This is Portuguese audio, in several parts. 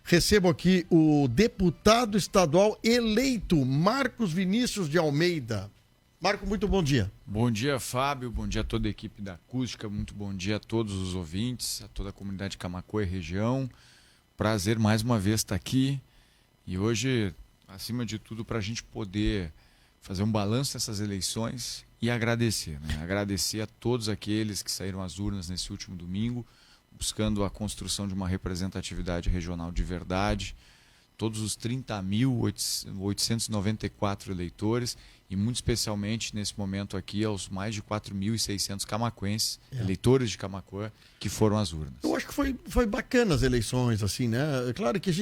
Recebo aqui o deputado estadual eleito, Marcos Vinícius de Almeida. Marco, muito bom dia. Bom dia, Fábio. Bom dia a toda a equipe da Acústica. Muito bom dia a todos os ouvintes, a toda a comunidade de Camaquã e região. Prazer mais uma vez estar aqui. E hoje, acima de tudo, para a gente poder fazer um balanço dessas eleições e agradecer, né? Agradecer a todos aqueles que saíram às urnas nesse último domingo, buscando a construção de uma representatividade regional de verdade, todos os 30.894 eleitores e muito especialmente nesse momento aqui aos mais de 4.600 camaquenses, eleitores de Camaquã, que foram às urnas. Eu acho que foi bacana as eleições, assim, né? É claro que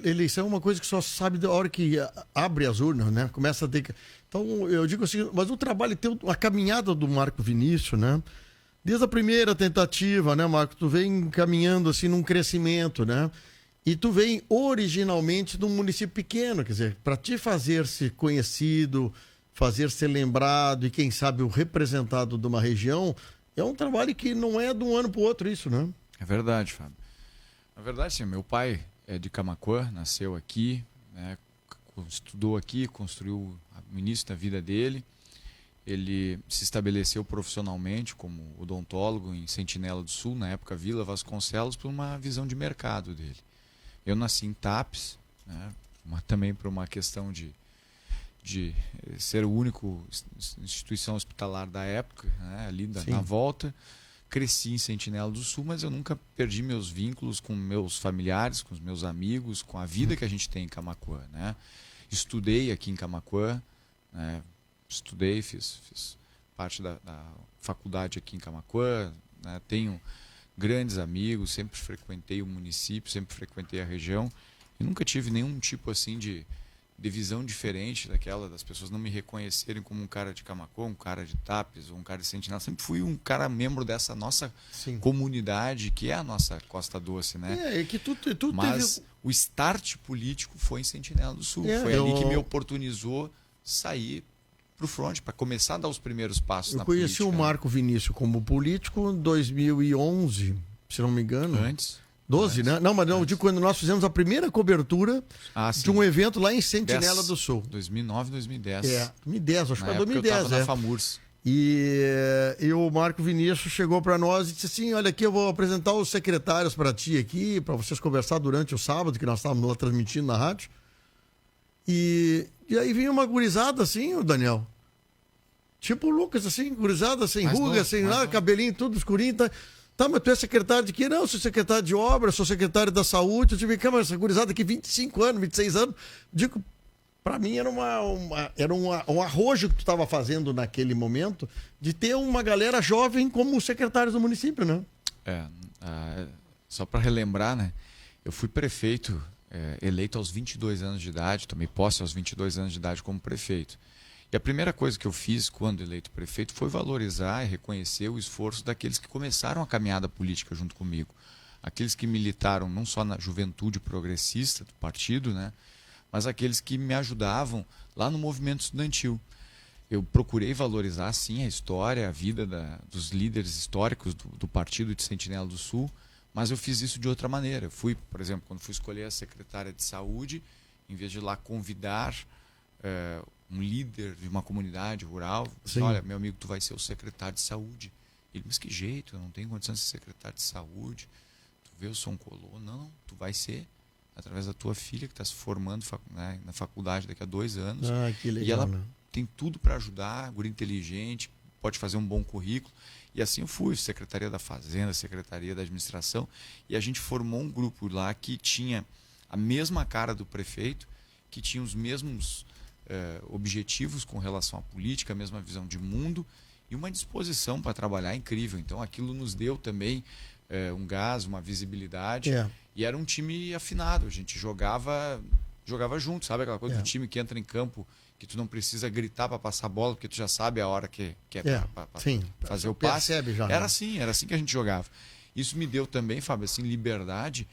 eleição é uma coisa que só sabe da hora que abre as urnas, né? Começa a ter... Então, eu digo assim, mas o trabalho tem a caminhada do Marco Vinícius, né? Desde a primeira tentativa, né, Marco? Tu vem caminhando assim num crescimento, né? E tu vem originalmente de um município pequeno, quer dizer, para te fazer-se conhecido, fazer-se lembrado e, quem sabe, o representado de uma região, é um trabalho que não é de um ano para o outro isso, né? É verdade, Fábio. Na verdade, sim, meu pai é de Camaquã, nasceu aqui, né, estudou aqui, construiu o início da vida dele. Ele se estabeleceu profissionalmente como odontólogo em Sentinela do Sul, na época Vila Vasconcelos, por uma visão de mercado dele. Eu nasci em Tapes, né, também por uma questão de ser o único instituição hospitalar da época, né, ali na volta. Cresci em Sentinela do Sul, mas eu nunca perdi meus vínculos com meus familiares, com os meus amigos, com a vida que a gente tem em Camaquã, né? Estudei aqui em Camaquã, né? Estudei, fiz parte da faculdade aqui em Camaquã, né? Tenho grandes amigos, sempre frequentei o município, sempre frequentei a região e nunca tive nenhum tipo assim de visão diferente daquela das pessoas não me reconhecerem como um cara de Camaquã, um cara de Tapes ou um cara de Sentinela. Sempre fui um cara membro dessa nossa comunidade, que é a nossa Costa Doce, né? É que tu Mas o start político foi em Sentinela do Sul. Foi ali que me oportunizou sair para o front, para começar a dar os primeiros passos na política. Eu conheci o Marco Vinícius como político em 2011, se não me engano. Antes. 12, né? Não, mas não, eu digo quando nós fizemos a primeira cobertura de um evento lá em Sentinela do Sul. 2009, 2010. 2010, acho que foi 2010. Eu estava na FAMURS. E o Marco Vinícius chegou para nós e disse assim, olha aqui, eu vou apresentar os secretários para ti aqui, para vocês conversar durante o sábado, que nós estávamos lá transmitindo na rádio. E aí vinha uma gurizada assim, o Daniel. Tipo o Lucas, assim, gurizada, sem ruga, sem nada, cabelinho tudo escurinho, Tá, mas tu é secretário de quê? Não, eu sou secretário de obra, sou secretário da saúde. Eu tive que essa gurizada aqui, 25 anos, 26 anos. Digo, pra mim era um arrojo que tu estava fazendo naquele momento de ter uma galera jovem como secretários do município, né? Só para relembrar, né? Eu fui prefeito eleito aos 22 anos de idade, tomei posse aos 22 anos de idade como prefeito. E a primeira coisa que eu fiz quando eleito prefeito foi valorizar e reconhecer o esforço daqueles que começaram a caminhada política junto comigo. Aqueles que militaram não só na juventude progressista do partido, né, mas aqueles que me ajudavam lá no movimento estudantil. Eu procurei valorizar, sim, a história, a vida dos líderes históricos do partido de Sentinela do Sul, mas eu fiz isso de outra maneira. Eu fui, por exemplo, quando fui escolher a secretária de saúde, em vez de ir lá convidar um líder de uma comunidade rural, disse, olha, meu amigo, tu vai ser o secretário de saúde. Ele, mas que jeito, eu não tenho condição de ser secretário de saúde. Tu vê, eu sou um colono. Não, tu vai ser, através da tua filha, que está se formando na faculdade daqui a 2 anos. Que legal, e ela né? tem tudo para ajudar, guria inteligente, pode fazer um bom currículo. E assim eu fui, Secretaria da Fazenda, Secretaria da Administração, e a gente formou um grupo lá que tinha a mesma cara do prefeito, que tinha os mesmos objetivos com relação à política, a mesma visão de mundo e uma disposição para trabalhar incrível. Então aquilo nos deu também um gás, uma visibilidade e era um time afinado, a gente jogava junto, sabe aquela coisa do time que entra em campo que tu não precisa gritar para passar a bola porque tu já sabe a hora que é para fazer o passe. Já, era assim que a gente jogava. Isso me deu também, Fábio, assim, liberdade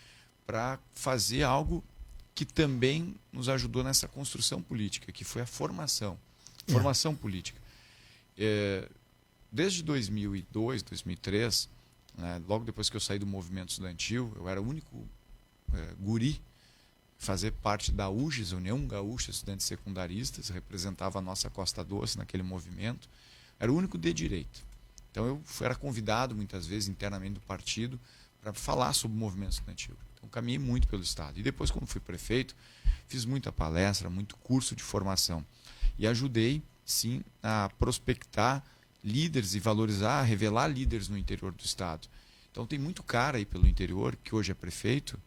para fazer algo que também nos ajudou nessa construção política, que foi a formação política. Desde 2002, 2003, né, logo depois que eu saí do movimento estudantil, eu era o único guri fazer parte da UGES, União Gaúcha de Estudantes Secundaristas, representava a nossa Costa Doce naquele movimento. Era o único de direita. Então eu era convidado muitas vezes internamente do partido para falar sobre o movimento estudantil. Então caminhei muito pelo Estado. E depois, quando fui prefeito, fiz muita palestra, muito curso de formação. E ajudei, sim, a prospectar líderes e valorizar, revelar líderes no interior do Estado. Então tem muito cara aí pelo interior, que hoje é prefeito,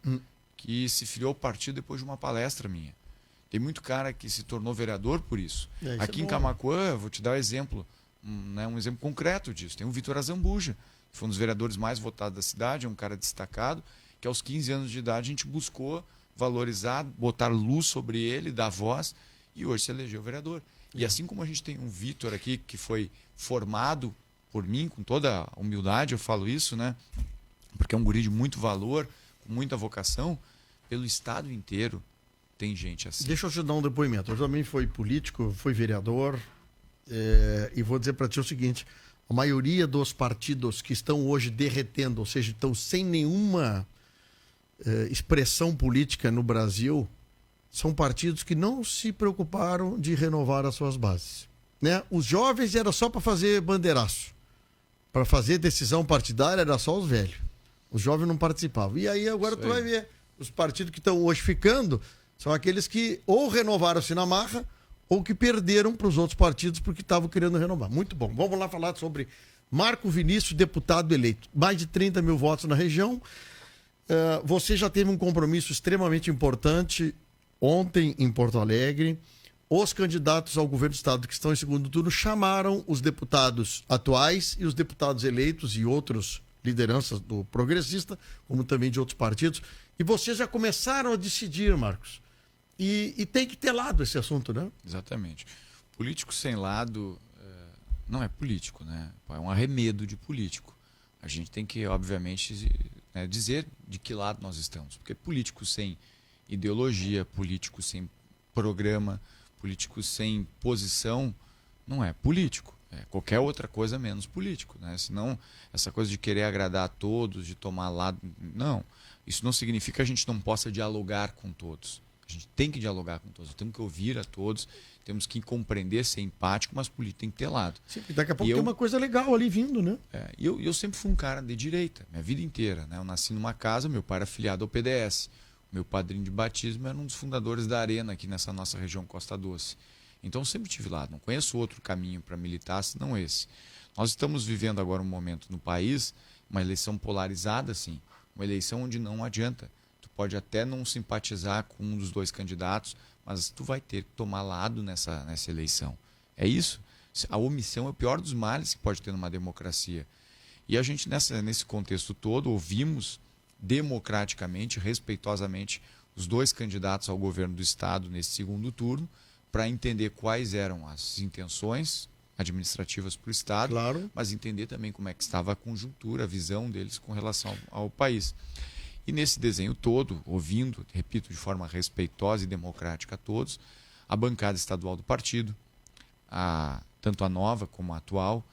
que se filiou ao partido depois de uma palestra minha. Tem muito cara que se tornou vereador por isso. Aqui em Camaquã, vou te dar um exemplo, um exemplo concreto disso. Tem o Vitor Azambuja, que foi um dos vereadores mais votados da cidade, é um cara destacado, que aos 15 anos de idade a gente buscou valorizar, botar luz sobre ele, dar voz, e hoje se elegeu vereador. E assim como a gente tem um Vitor aqui, que foi formado por mim, com toda a humildade eu falo isso, né? Porque é um guri de muito valor, com muita vocação, pelo estado inteiro tem gente assim. Deixa eu te dar um depoimento. Eu também fui político, fui vereador, e vou dizer para ti o seguinte: a maioria dos partidos que estão hoje derretendo, ou seja, estão sem nenhuma expressão política no Brasil, são partidos que não se preocuparam de renovar as suas bases. Né? Os jovens era só para fazer bandeiraço. Para fazer decisão partidária era só os velhos. Os jovens não participavam. E aí agora tu vai ver, os partidos que estão hoje ficando são aqueles que ou renovaram-se na marra ou que perderam para os outros partidos porque estavam querendo renovar. Muito bom. Vamos lá falar sobre Marco Vinícius, deputado eleito. Mais de 30 mil votos na região. Você já teve um compromisso extremamente importante ontem em Porto Alegre. Os candidatos ao governo do estado que estão em segundo turno chamaram os deputados atuais e os deputados eleitos e outras lideranças do progressista, como também de outros partidos. E vocês já começaram a decidir, Marcos. E tem que ter lado esse assunto, né? Exatamente. Político sem lado não é político, né? É um arremedo de político. A gente tem que, obviamente, dizer de que lado nós estamos. Porque político sem ideologia, político sem programa, político sem posição, não é político. É qualquer outra coisa menos político, né? Senão, essa coisa de querer agradar a todos, de tomar lado... Não. Isso não significa que a gente não possa dialogar com todos. A gente tem que dialogar com todos. Temos que ouvir a todos, temos que compreender, ser empático, mas político tem que ter lado. Sim, daqui a pouco tem uma coisa legal ali vindo, né? Eu sempre fui um cara de direita, minha vida inteira, né? Eu nasci numa casa, meu pai era afiliado ao PDS. Meu padrinho de batismo era um dos fundadores da Arena aqui nessa nossa região Costa Doce. Então sempre tive lá, não conheço outro caminho para militar senão esse. Nós estamos vivendo agora um momento no país, uma eleição polarizada, sim, uma eleição onde não adianta. Tu pode até não simpatizar com um dos dois candidatos, mas tu vai ter que tomar lado nessa eleição. É isso. A omissão é o pior dos males que pode ter numa democracia. E a gente, nesse contexto todo, ouvimos democraticamente, respeitosamente, os dois candidatos ao governo do estado nesse segundo turno, para entender quais eram as intenções administrativas para o estado, claro, mas entender também como é que estava a conjuntura, a visão deles com relação ao país. E nesse desenho todo, ouvindo, repito, de forma respeitosa e democrática a todos, a bancada estadual do partido, tanto a nova como a atual,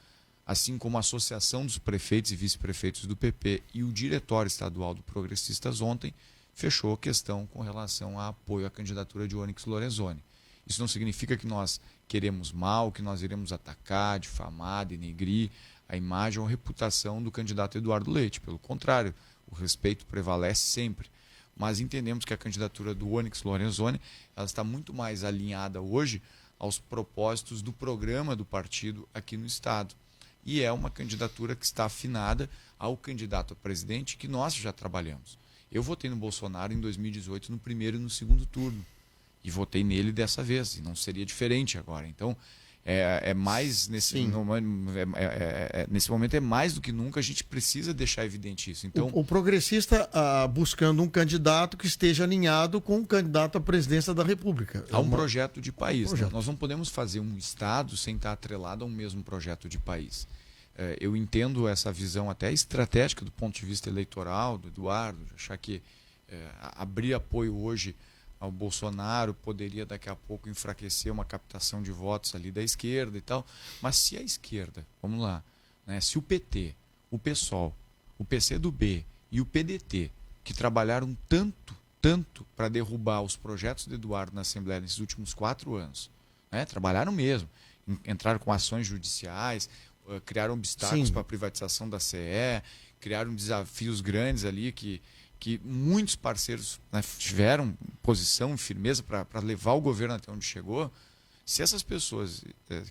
assim como a Associação dos Prefeitos e Vice-Prefeitos do PP e o Diretório Estadual do Progressistas ontem, fechou a questão com relação a apoio à candidatura de Onyx Lorenzoni. Isso não significa que nós queremos mal, que nós iremos atacar, difamar, denegrir a imagem ou a reputação do candidato Eduardo Leite. Pelo contrário, o respeito prevalece sempre. Mas entendemos que a candidatura do Onyx Lorenzoni ela está muito mais alinhada hoje aos propósitos do programa do partido aqui no estado. E é uma candidatura que está afinada ao candidato a presidente que nós já trabalhamos. Eu votei no Bolsonaro em 2018 no primeiro e no segundo turno. E votei nele dessa vez. E não seria diferente agora. Então, nesse momento é mais do que nunca, a gente precisa deixar evidente isso. Então, o progressista buscando um candidato que esteja alinhado com o candidato à presidência da República. Há um projeto de país. Né? Nós não podemos fazer um Estado sem estar atrelado a um mesmo projeto de país. Eu entendo essa visão até estratégica do ponto de vista eleitoral do Eduardo, de achar que abrir apoio hoje ao Bolsonaro poderia daqui a pouco enfraquecer uma captação de votos ali da esquerda e tal. Mas se a esquerda, vamos lá, né, se o PT, o PSOL, o PCdoB e o PDT, que trabalharam tanto tanto para derrubar os projetos do Eduardo na Assembleia nesses últimos 4 anos. Né? Trabalharam mesmo. Entraram com ações judiciais, criaram obstáculos para a privatização da CE, criaram desafios grandes ali que muitos parceiros, né, tiveram posição e firmeza para levar o governo até onde chegou. Se essas pessoas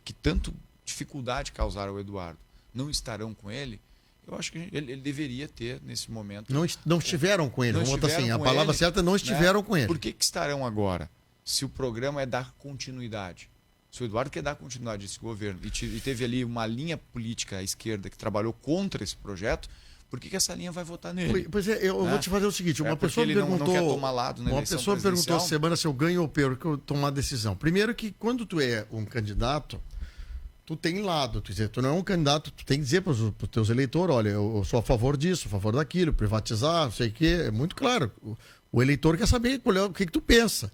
que tanto dificuldade causaram ao Eduardo não estarão com ele, eu acho que ele deveria ter, nesse momento... Não estiveram com ele, vamos botar assim, a palavra certa, não estiveram, né, com ele. Por que estarão agora? Se o programa é dar continuidade. Se o Eduardo quer dar continuidade a esse governo e teve ali uma linha política à esquerda que trabalhou contra esse projeto, por que essa linha vai votar nele? Pois é, eu vou te fazer o seguinte, uma pessoa me perguntou... Não quer tomar lado na eleição pessoa perguntou essa semana se eu ganho ou perco tomar decisão. Primeiro que quando tu é um candidato, tu tem lado, tu não é um candidato, tu tem que dizer para os teus eleitores, olha, eu sou a favor disso, a favor daquilo, privatizar, não sei o quê, é muito claro. O eleitor quer saber o que tu pensa.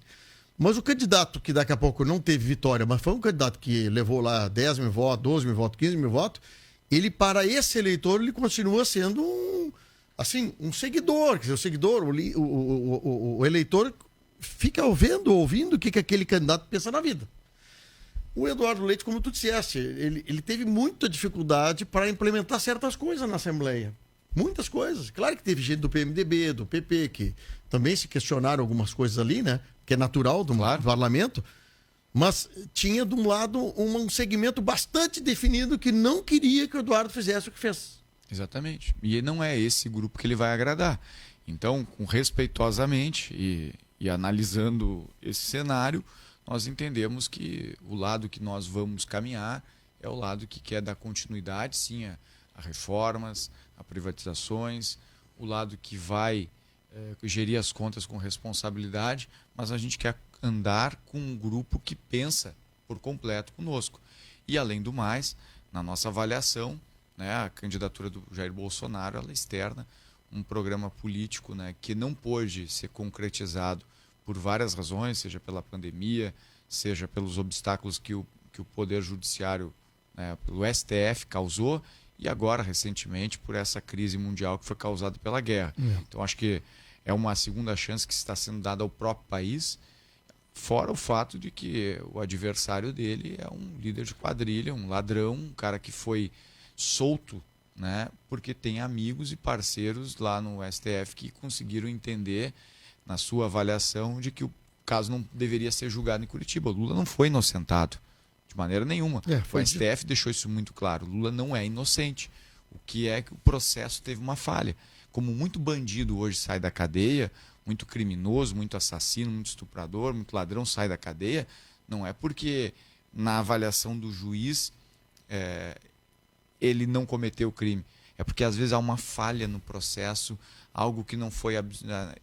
Mas o candidato que daqui a pouco não teve vitória, mas foi um candidato que levou lá 10 mil votos, 12 mil votos, 15 mil votos, ele, para esse eleitor, ele continua sendo um seguidor. Quer dizer, o seguidor, o eleitor fica ouvindo o que aquele candidato pensa na vida. O Eduardo Leite, como tu disseste, ele teve muita dificuldade para implementar certas coisas na Assembleia. Muitas coisas. Claro que teve gente do PMDB, do PP, que também se questionaram algumas coisas ali, né? Que é natural do parlamento. Mas tinha, de um lado, um segmento bastante definido que não queria que o Eduardo fizesse o que fez. Exatamente. E não é esse grupo que ele vai agradar. Então, respeitosamente e analisando esse cenário, nós entendemos que o lado que nós vamos caminhar é o lado que quer dar continuidade, sim, a reformas, a privatizações, o lado que vai gerir as contas com responsabilidade, mas a gente quer andar com um grupo que pensa por completo conosco. E, além do mais, na nossa avaliação, né, a candidatura do Jair Bolsonaro ela externa um programa político, né, que não pôde ser concretizado por várias razões, seja pela pandemia, seja pelos obstáculos que o Poder Judiciário, né, pelo STF causou, e agora, recentemente, por essa crise mundial que foi causada pela guerra. Então, acho que é uma segunda chance que está sendo dada ao próprio país, fora o fato de que o adversário dele é um líder de quadrilha, um ladrão, um cara que foi solto, né, porque tem amigos e parceiros lá no STF que conseguiram entender, na sua avaliação, de que o caso não deveria ser julgado em Curitiba. O Lula não foi inocentado, de maneira nenhuma. O STF deixou isso muito claro. O Lula não é inocente. O que é que o processo teve uma falha. Como muito bandido hoje sai da cadeia, muito criminoso, muito assassino, muito estuprador, muito ladrão sai da cadeia, não é porque na avaliação do juiz ele não cometeu o crime. É porque às vezes há uma falha no processo, algo que não foi...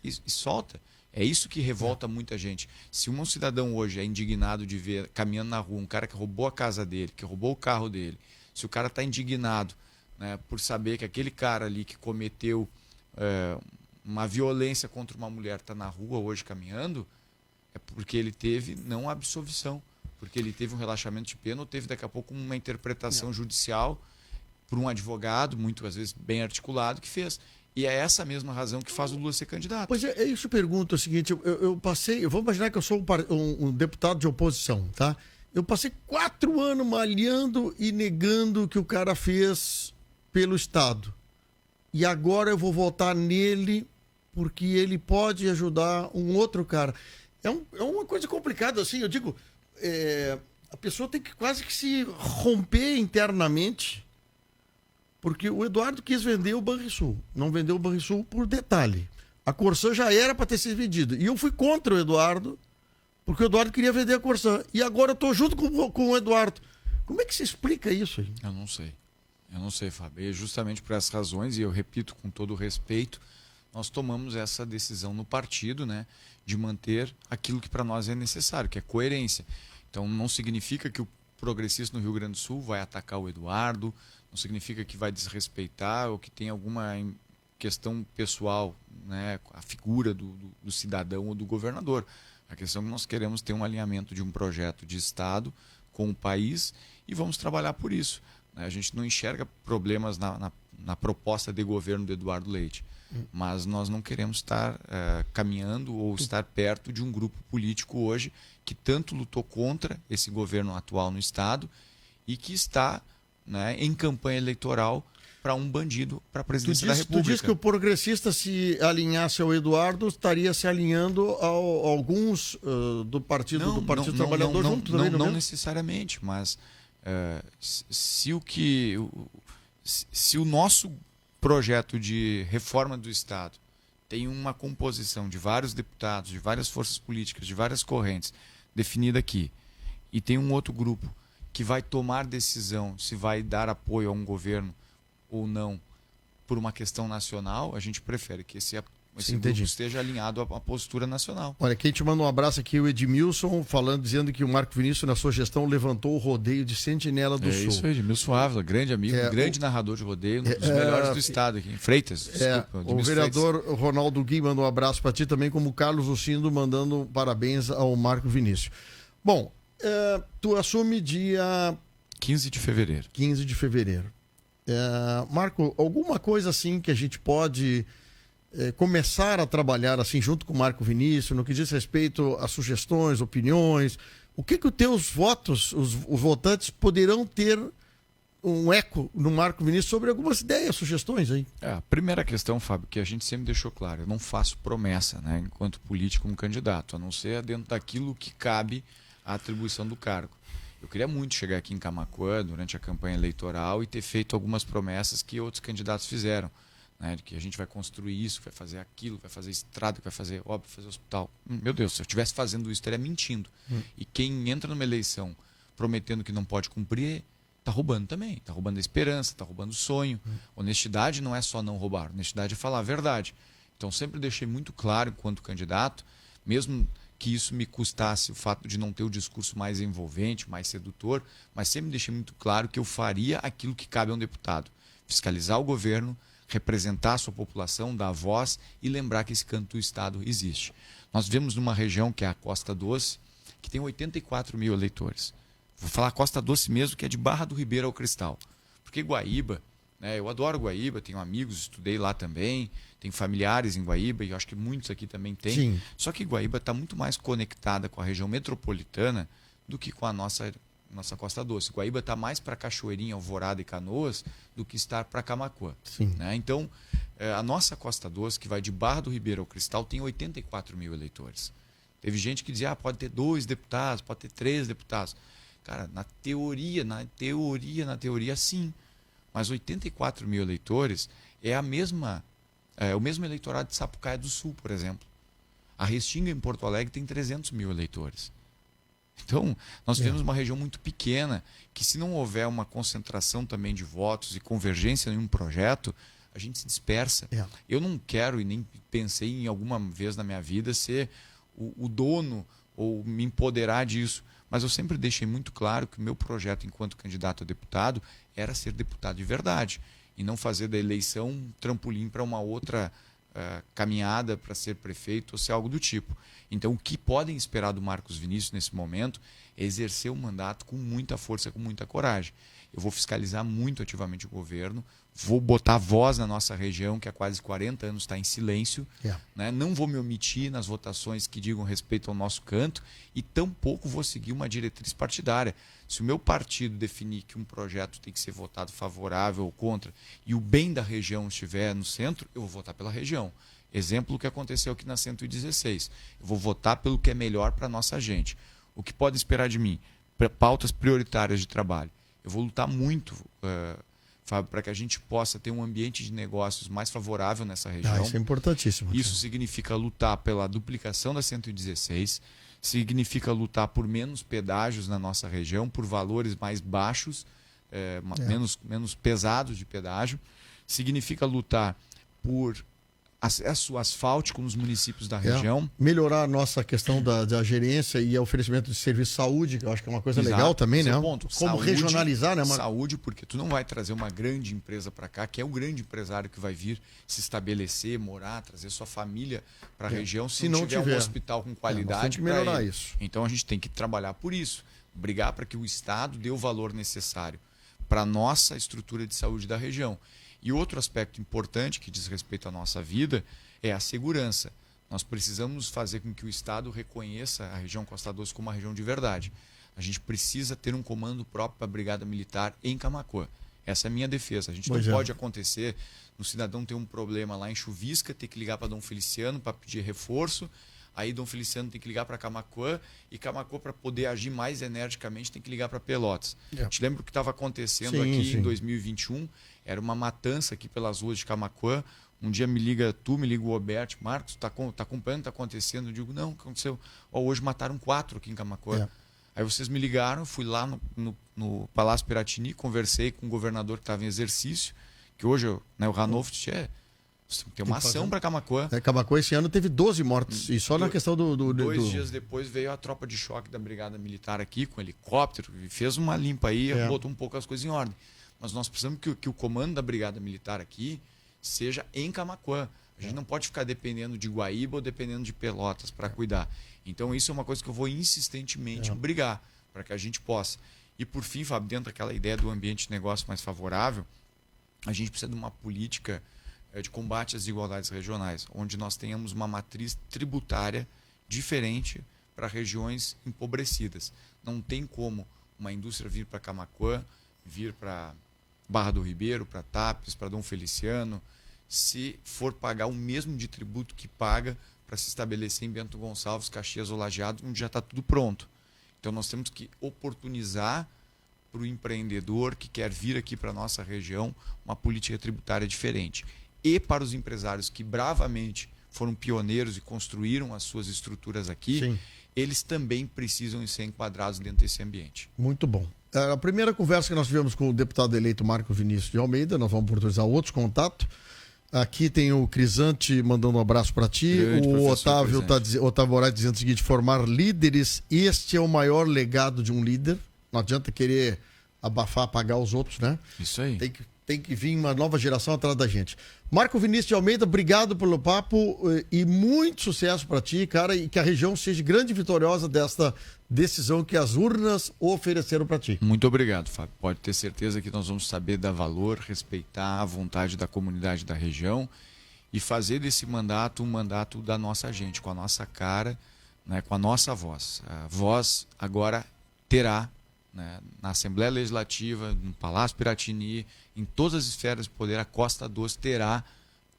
E solta. É isso que revolta muita gente. Se um cidadão hoje é indignado de ver caminhando na rua um cara que roubou a casa dele, que roubou o carro dele, se o cara está indignado, né, por saber que aquele cara ali que cometeu uma violência contra uma mulher está na rua hoje caminhando, é porque ele teve não absolvição, porque ele teve um relaxamento de pena ou teve daqui a pouco uma interpretação judicial por um advogado, muitas vezes bem articulado, que fez. E é essa mesma razão que faz o Lula ser candidato. Pois é isso, eu pergunto o seguinte, eu vou imaginar que eu sou um deputado de oposição, tá? Eu passei 4 anos malhando e negando o que o cara fez pelo Estado. E agora eu vou votar nele porque ele pode ajudar um outro cara. É uma coisa complicada, assim, eu digo, a pessoa tem que quase que se romper internamente, porque o Eduardo quis vender o Banrisul. Não vendeu o Banrisul por detalhe. A Corsã já era para ter sido vendida. E eu fui contra o Eduardo, porque o Eduardo queria vender a Corsã. E agora eu estou junto com o Eduardo. Como é que se explica isso aí? Eu não sei, Fábio. E justamente por essas razões, e eu repito com todo o respeito, nós tomamos essa decisão no partido, né, de manter aquilo que para nós é necessário, que é coerência. Então não significa que o progressista no Rio Grande do Sul vai atacar o Eduardo, não significa que vai desrespeitar ou que tem alguma questão pessoal, né, a figura do cidadão ou do governador. A questão é que nós queremos ter um alinhamento de um projeto de Estado com o país e vamos trabalhar por isso. A gente não enxerga problemas na proposta de governo do Eduardo Leite. Mas nós não queremos estar caminhando ou estar perto de um grupo político hoje que tanto lutou contra esse governo atual no Estado e que está, né, em campanha eleitoral para um bandido para a presidência da República. Tu diz que o progressista, se alinhasse ao Eduardo, estaria se alinhando a alguns do Partido Trabalhador junto também? Não necessariamente, mas se o nosso projeto de reforma do Estado tem uma composição de vários deputados, de várias forças políticas, de várias correntes definida aqui, e tem um outro grupo que vai tomar decisão se vai dar apoio a um governo ou não por uma questão nacional, a gente prefere que esse grupo esteja alinhado à postura nacional. Olha, quem te manda um abraço aqui, o Edmilson, dizendo que o Marco Vinícius, na sua gestão, levantou o rodeio de Sentinela do Sul. É isso aí, Edmilson Ávila, grande amigo, grande narrador de rodeio, um dos melhores do estado aqui. Freitas, desculpa. O vereador Freitas. Ronaldo Gui mandou um abraço para ti também, como o Carlos Lucindo mandando parabéns ao Marco Vinícius. Bom, tu assume dia 15 de fevereiro. 15 de fevereiro. Marco, alguma coisa assim que a gente pode começar a trabalhar assim junto com o Marco Vinícius, no que diz respeito a sugestões, opiniões, o que os teus votos, os votantes poderão ter um eco no Marco Vinícius sobre algumas ideias, sugestões aí? A primeira questão, Fábio, que a gente sempre deixou claro, eu não faço promessa, né, enquanto político como candidato, a não ser dentro daquilo que cabe à atribuição do cargo. Eu queria muito chegar aqui em Camaquã durante a campanha eleitoral e ter feito algumas promessas que outros candidatos fizeram. Né, de que a gente vai construir isso, vai fazer aquilo, vai fazer estrada, vai fazer obra, vai fazer hospital. Meu Deus, se eu estivesse fazendo isso, estaria mentindo. E quem entra numa eleição prometendo que não pode cumprir, está roubando também. Está roubando a esperança, está roubando o sonho. Honestidade não é só não roubar, honestidade é falar a verdade. Então sempre deixei muito claro, enquanto candidato, mesmo que isso me custasse o fato de não ter o discurso mais envolvente, mais sedutor, mas sempre deixei muito claro que eu faria aquilo que cabe a um deputado. Fiscalizar o governo, representar a sua população, dar voz e lembrar que esse canto do Estado existe. Nós vivemos numa região que é a Costa Doce, que tem 84 mil eleitores. Vou falar Costa Doce mesmo, que é de Barra do Ribeiro ao Cristal. Porque Guaíba, né, eu adoro Guaíba, tenho amigos, estudei lá também, tenho familiares em Guaíba, e eu acho que muitos aqui também têm. Sim. Só que Guaíba está muito mais conectada com a região metropolitana do que com a nossa Costa Doce. Guaíba está mais para Cachoeirinha, Alvorada e Canoas do que estar para Camaquã. Né? Então, a nossa Costa Doce, que vai de Barra do Ribeiro ao Cristal, tem 84 mil eleitores. Teve gente que dizia, pode ter 2 deputados, pode ter 3 deputados. Cara, na teoria, sim. Mas 84 mil eleitores é o mesmo eleitorado de Sapucaia do Sul, por exemplo. A Restinga, em Porto Alegre, tem 300 mil eleitores. Então, nós temos uma região muito pequena que, se não houver uma concentração também de votos e convergência em um projeto, a gente se dispersa. Eu não quero e nem pensei em alguma vez na minha vida ser o dono ou me empoderar disso, mas eu sempre deixei muito claro que o meu projeto enquanto candidato a deputado era ser deputado de verdade e não fazer da eleição um trampolim para uma outra caminhada para ser prefeito ou ser algo do tipo. Então, o que podem esperar do Marcos Vinícius nesse momento é exercer o mandato com muita força, com muita coragem. Eu vou fiscalizar muito ativamente o governo, vou botar voz na nossa região, que há quase 40 anos está em silêncio, né? Não vou me omitir nas votações que digam respeito ao nosso canto e tampouco vou seguir uma diretriz partidária. Se o meu partido definir que um projeto tem que ser votado favorável ou contra e o bem da região estiver no centro, eu vou votar pela região. Exemplo, o que aconteceu aqui na 116. Eu vou votar pelo que é melhor para a nossa gente. O que pode esperar de mim? Pautas prioritárias de trabalho. Eu vou lutar muito, Fábio, para que a gente possa ter um ambiente de negócios mais favorável nessa região. Isso é importantíssimo. Isso significa lutar pela duplicação da 116, significa lutar por menos pedágios na nossa região, por valores mais baixos, menos pesados de pedágio, significa lutar por acesso asfáltico nos municípios da região. Melhorar a nossa questão da gerência e oferecimento de serviço de saúde, que eu acho que é uma coisa legal também, né? Ponto. Como saúde, regionalizar, né? Saúde, porque tu não vai trazer uma grande empresa para cá, que é o grande empresário que vai vir se estabelecer, morar, trazer sua família para a região, se não tiver um hospital com qualidade. Tem que melhorar isso. Então a gente tem que trabalhar por isso, brigar para que o Estado dê o valor necessário para a nossa estrutura de saúde da região. E outro aspecto importante que diz respeito à nossa vida é a segurança. Nós precisamos fazer com que o Estado reconheça a região Costa Doce como uma região de verdade. A gente precisa ter um comando próprio para a Brigada Militar em Camaquã. Essa é a minha defesa. A gente não pode acontecer no cidadão ter um problema lá em Chuvisca, ter que ligar para Dom Feliciano para pedir reforço, aí Dom Feliciano tem que ligar para Camaquã, e Camaquã, para poder agir mais energicamente, tem que ligar para Pelotas. Te lembro o que estava acontecendo aqui em 2021, era uma matança aqui pelas ruas de Camaquã. Um dia me liga o Roberto, Marcos, tá acompanhando o que está acontecendo? Eu digo, não, o que aconteceu? Hoje mataram 4 aqui em Camaquã. Aí vocês me ligaram, fui lá no Palácio Piratini, conversei com o governador que estava em exercício, que hoje o Ranulf tem uma ação para Camaquã. Camaquã esse ano teve 12 mortos, e só na questão do... 2 dias depois veio a tropa de choque da Brigada Militar aqui, com helicóptero, e fez uma limpa aí, botou um pouco as coisas em ordem. Mas nós precisamos que o comando da Brigada Militar aqui seja em Camaquã. A gente não pode ficar dependendo de Guaíba ou dependendo de Pelotas para cuidar. Então isso é uma coisa que eu vou insistentemente brigar para que a gente possa. E por fim, Fábio, dentro daquela ideia do ambiente de negócio mais favorável, a gente precisa de uma política de combate às desigualdades regionais, onde nós tenhamos uma matriz tributária diferente para regiões empobrecidas. Não tem como uma indústria vir para Camaquã, vir para Barra do Ribeiro, para Tapes, para Dom Feliciano, se for pagar o mesmo de tributo que paga para se estabelecer em Bento Gonçalves, Caxias ou Lajeado, onde já está tudo pronto. Então nós temos que oportunizar para o empreendedor que quer vir aqui para a nossa região uma política tributária diferente. E para os empresários que bravamente foram pioneiros e construíram as suas estruturas aqui, eles também precisam ser enquadrados dentro desse ambiente. Muito bom. A primeira conversa que nós tivemos com o deputado eleito Marco Vinícius de Almeida, nós vamos oportunizar outros contatos. Aqui tem o Crisante mandando um abraço para ti. O Otávio Moraes dizendo o seguinte: formar líderes, este é o maior legado de um líder. Não adianta querer abafar, apagar os outros, né? Isso aí. Tem que vir uma nova geração atrás da gente. Marco Vinícius de Almeida, obrigado pelo papo e muito sucesso para ti, cara, e que a região seja grande e vitoriosa desta decisão que as urnas ofereceram para ti. Muito obrigado, Fábio. Pode ter certeza que nós vamos saber dar valor, respeitar a vontade da comunidade da região e fazer desse mandato um mandato da nossa gente, com a nossa cara, né, com a nossa voz. A voz agora terá, né, na Assembleia Legislativa, no Palácio Piratini, em todas as esferas de poder, a Costa Doce terá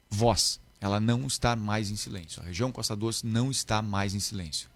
voz. Ela não está mais em silêncio. A região Costa Doce não está mais em silêncio.